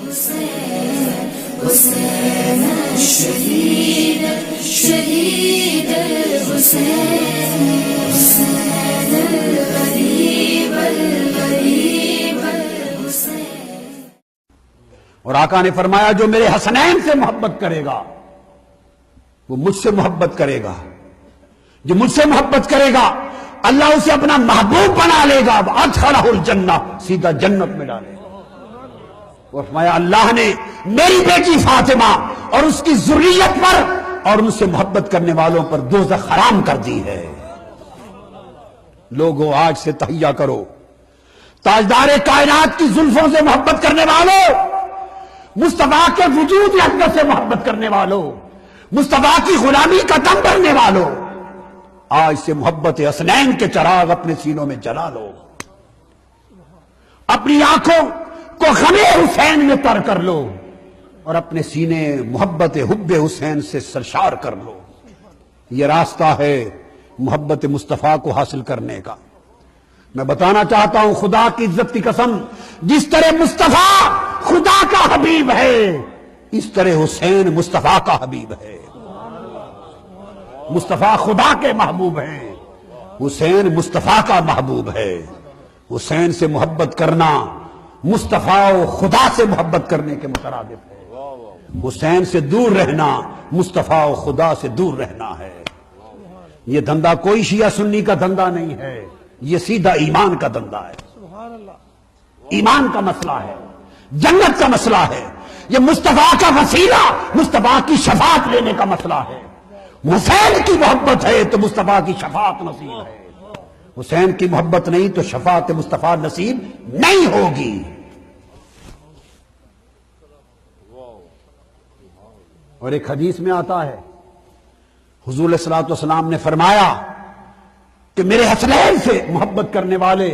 حسين الشهيد شهيد الحسين حسين الغريب الغريب الحسين. اور آقا نے فرمایا جو میرے حسنین سے محبت کرے گا وہ مجھ سے محبت کرے گا، جو مجھ سے محبت کرے گا اللہ اسے اپنا محبوب بنا لے گا، ادخلہ الجنہ، سیدھا جنت میں ڈالے گا. اور فرمایا اللہ نے میری بیٹی فاطمہ اور اس کی ذریت پر اور ان سے محبت کرنے والوں پر دوزخ حرام کر دی ہے. لوگوں آج سے تہیہ کرو، تاجدار کائنات کی زلفوں سے محبت کرنے والوں، مصطفیٰ کے وجود اقدس سے محبت کرنے والوں، مصطفیٰ کی غلامی کا دم بھرنے والوں، آج سے محبت حسنین کے چراغ اپنے سینوں میں جلا لو. اپنی آنکھوں کو غم حسین میں تر کر لو اور اپنے سینے محبت حب حسین سے سرشار کر لو. یہ راستہ ہے محبت مصطفیٰ کو حاصل کرنے کا. میں بتانا چاہتا ہوں خدا کی عزت کی قسم، جس طرح مصطفیٰ خدا کا حبیب ہے اس طرح حسین مصطفیٰ کا حبیب ہے. مصطفیٰ خدا کے محبوب ہیں، حسین مصطفیٰ کا محبوب ہے. حسین سے محبت کرنا مصطفیٰ و خدا سے محبت کرنے کے مترادف ہے. حسین سے دور رہنا مصطفیٰ و خدا سے دور رہنا ہے. یہ دھندا کوئی شیعہ سنی کا دھندا نہیں ہے، یہ سیدھا ایمان کا دھندا ہے. ایمان کا مسئلہ ہے، جنت کا مسئلہ ہے. یہ مصطفیٰ کا وسیلہ، مصطفیٰ کی شفاعت لینے کا مسئلہ ہے. حسین کی محبت ہے تو مصطفیٰ کی شفاعت نصیب ہے، حسین کی محبت نہیں تو شفاعت مصطفیٰ نصیب نہیں ہوگی. اور ایک حدیث میں آتا ہے حضور صلی اللہ علیہ وسلم نے فرمایا کہ میرے حسنین سے محبت کرنے والے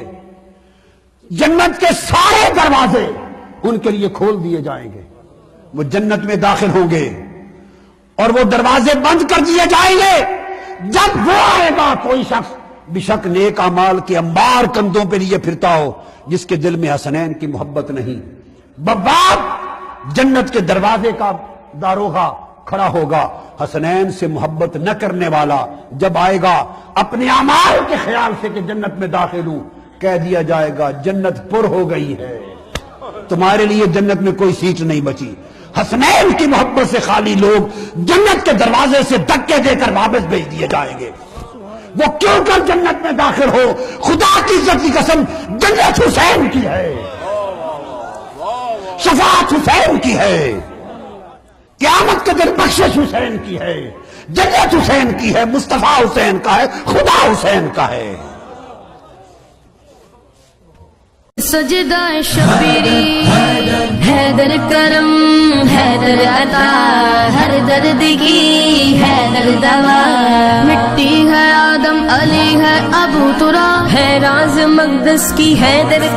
جنت کے سارے دروازے ان کے لیے کھول دیے جائیں گے. وہ جنت میں داخل ہوں گے اور وہ دروازے بند کر دیے جائیں گے. جب وہ آئے گا کوئی شخص بشک نیک اعمال کے انبار کندھوں پہ لیے پھرتا ہو، جس کے دل میں حسنین کی محبت نہیں، بواب جنت کے دروازے کا داروغہ کھڑا ہوگا. حسنین سے محبت نہ کرنے والا جب آئے گا اپنے اعمال کے خیال سے کہ جنت میں داخل ہوں، کہہ دیا جائے گا جنت پر ہو گئی ہے، تمہارے لیے جنت میں کوئی سیٹ نہیں بچی. حسنین کی محبت سے خالی لوگ جنت کے دروازے سے دھکے دے کر واپس بھیج دیے جائیں گے. وہ کیوں کر جنت میں داخل ہو؟ خدا کی عزت کی قسم جنت حسین کی ہے، شفاعت حسین کی ہے، قیامت کے دن بخشش حسین کی ہے، جنت حسین کی ہے، مصطفیٰ حسین کا ہے، خدا حسین کا ہے. سجدہ شبیری حیدر کرم حیدر عطا، ہر درد کی حیدر دوا. مٹی ہے آدم علی ہے ابو تراب، ہے راز مقدس کی حیدر